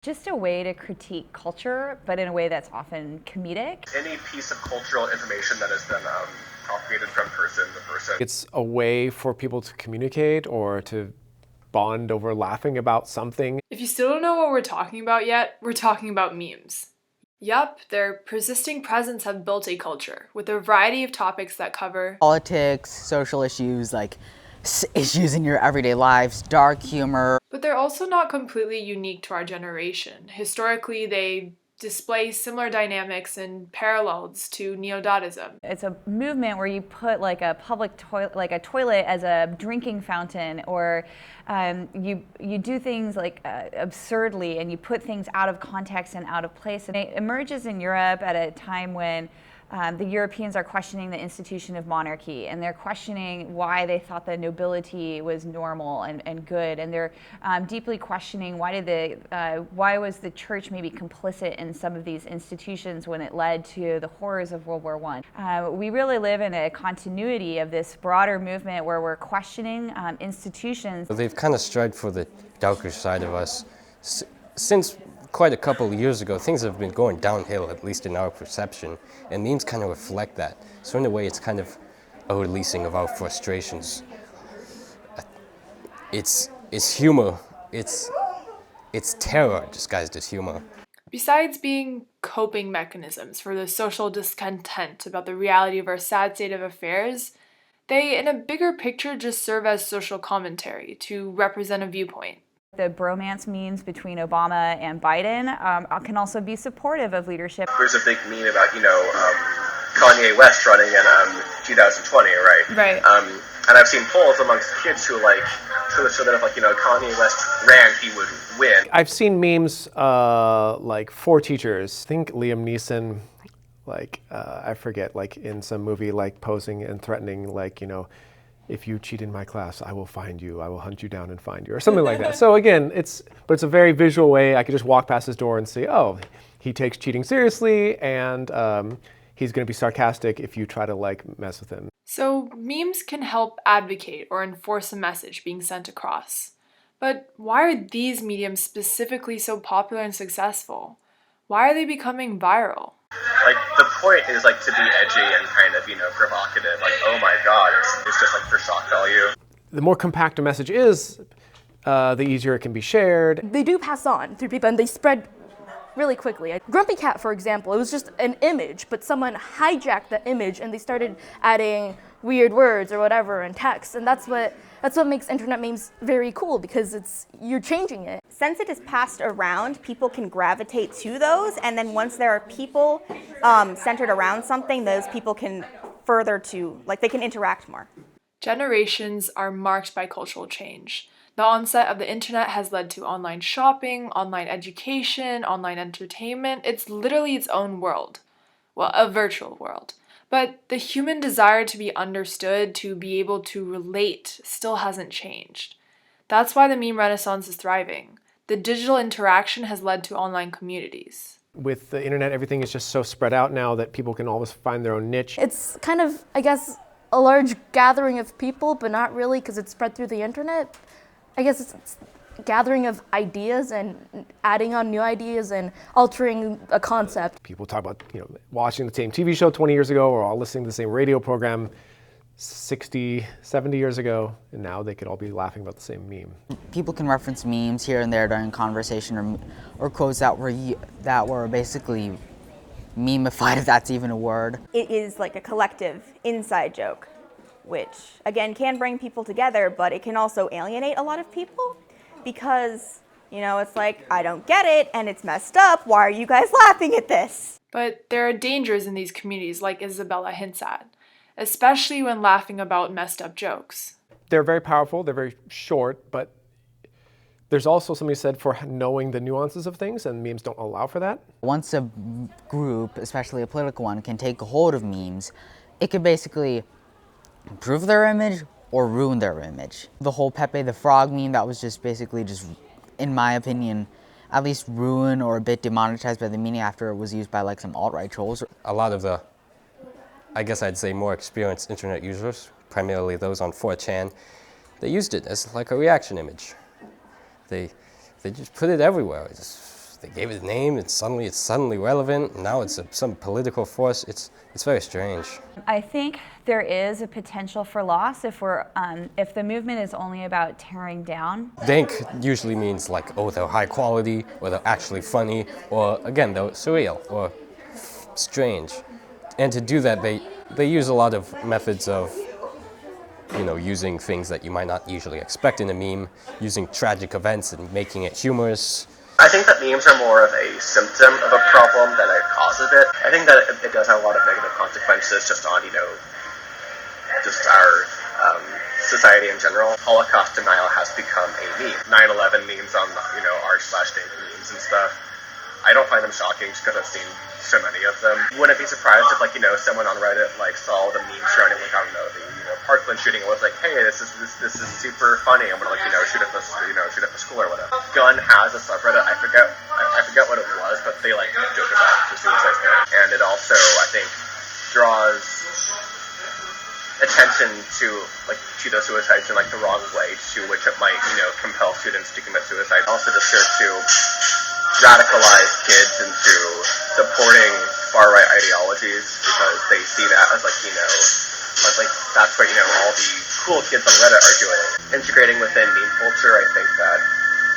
Just a way to critique culture, but in a way that's often comedic. Any piece of cultural information that has been propagated from person to person. It's a way for people to communicate or to bond over laughing about something. If you still don't know what we're talking about yet, we're talking about memes. Yup, their persisting presence have built a culture with a variety of topics that cover politics, social issues, like issues in your everyday lives, dark humor. But they're also not completely unique to our generation. Historically, they display similar dynamics and parallels to neo-Dadaism. It's a movement where you put like a public toilet, like a toilet as a drinking fountain, or you do things like absurdly, and you put things out of context and out of place. And it emerges in Europe at a time when the Europeans are questioning the institution of monarchy, and they're questioning why they thought the nobility was normal and good, and they're deeply questioning why was the church maybe complicit in some of these institutions when it led to the horrors of World War I. We really live in a continuity of this broader movement where we're questioning institutions. They've kind of strived for the darker side of us since quite a couple of years ago. Things have been going downhill, at least in our perception, and memes kind of reflect that. So in a way, it's kind of a releasing of our frustrations. It's humor. It's terror disguised as humor. Besides being coping mechanisms for the social discontent about the reality of our sad state of affairs, they, in a bigger picture, just serve as social commentary to represent a viewpoint. The bromance memes between Obama and Biden can also be supportive of leadership. There's a big meme about, Kanye West running in 2020, right? Right. And I've seen polls amongst kids who show that if Kanye West ran, he would win. I've seen memes like for teachers. I think Liam Neeson, I forget, in some movie, posing and threatening, if you cheat in my class, I will find you. I will hunt you down and find you, or something like that. So again, it's a very visual way. I could just walk past his door and say, oh, he takes cheating seriously, and he's going to be sarcastic if you try to mess with him. So memes can help advocate or enforce a message being sent across. But why are these mediums specifically so popular and successful? Why are they becoming viral? The point is to be edgy and kind of provocative. Oh my god, it's just for shock value. The more compact a message is, the easier it can be shared. They do pass on through people, and they spread really quickly. Grumpy Cat, for example, it was just an image, but someone hijacked the image and they started adding weird words or whatever in text, and that's what makes internet memes very cool, because you're changing it. Since it is passed around, people can gravitate to those, and then once there are people centered around something, those people can they can interact more. Generations are marked by cultural change. The onset of the internet has led to online shopping, online education, online entertainment. It's literally its own world. Well, a virtual world. But the human desire to be understood, to be able to relate, still hasn't changed. That's why the meme renaissance is thriving. The digital interaction has led to online communities. With the internet, everything is just so spread out now that people can always find their own niche. It's kind of, I guess, a large gathering of people, but not really, because it's spread through the internet. I guess it's a gathering of ideas and adding on new ideas and altering a concept. People talk about watching the same TV show 20 years ago, or all listening to the same radio program 60, 70 years ago, and now they could all be laughing about the same meme. People can reference memes here and there during conversation, or quotes that were basically memeified, if that's even a word. It is like a collective inside joke, which again can bring people together, but it can also alienate a lot of people, because it's I don't get it and it's messed up. Why are you guys laughing at this? But there are dangers in these communities, like Isabella hints at, especially when laughing about messed up jokes. They're very powerful, they're very short, but there's also something said for knowing the nuances of things, and memes don't allow for that. Once a group, especially a political one, can take a hold of memes, it could basically improve their image or ruin their image. The whole Pepe the Frog meme, that was just basically in my opinion, at least ruined or a bit demonetized by the media after it was used by some alt-right trolls. A lot of the, I guess I'd say, more experienced internet users, primarily those on 4chan, they used it as a reaction image. They just put it everywhere. they gave it a name, it's suddenly relevant, and now it's some political force. It's very strange. I think there is a potential for loss if the movement is only about tearing down. Dank usually means like, oh, they're high quality, or they're actually funny, or again, they're surreal, or strange. And to do that, they use a lot of methods of, using things that you might not usually expect in a meme, using tragic events and making it humorous. I think that memes are more of a symptom of a problem than a cause of it. I think that it does have a lot of negative consequences just on, just our society in general. Holocaust denial has become a meme. 9/11 memes on, r/dank memes and stuff. I don't find them shocking just because I've seen so many of them. Wouldn't be surprised if, someone on Reddit, saw the meme surrounding, the Parkland shooting and was like, hey, this is super funny. I'm gonna, shoot up the school or whatever. Gun has a subreddit. I forget what it was, but they, joke about the suicide thing. And it also, I think, draws attention to the suicides in, the wrong way, to which it might, compel students to commit suicide. Also just sure to radicalize kids into supporting far-right ideologies because they see that as that's what all the cool kids on Reddit are doing. Integrating within meme culture, I think that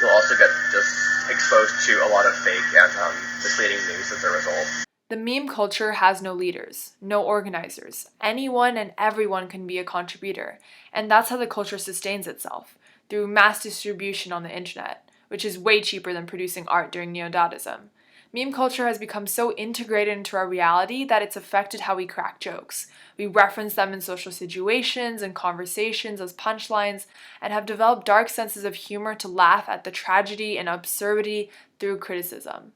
you'll also get just exposed to a lot of fake and misleading news as a result. The meme culture has no leaders, no organizers. Anyone and everyone can be a contributor, and that's how the culture sustains itself, through mass distribution on the internet, which is way cheaper than producing art during neo-Dadaism. Meme culture has become so integrated into our reality that it's affected how we crack jokes. We reference them in social situations and conversations as punchlines, and have developed dark senses of humor to laugh at the tragedy and absurdity through criticism.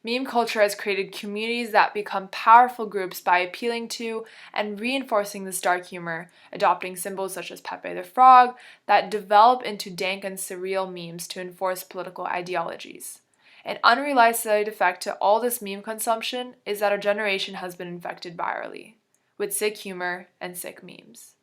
Meme culture has created communities that become powerful groups by appealing to and reinforcing this dark humor, adopting symbols such as Pepe the Frog that develop into dank and surreal memes to enforce political ideologies. An unrealized side effect to all this meme consumption is that our generation has been infected virally, with sick humor and sick memes.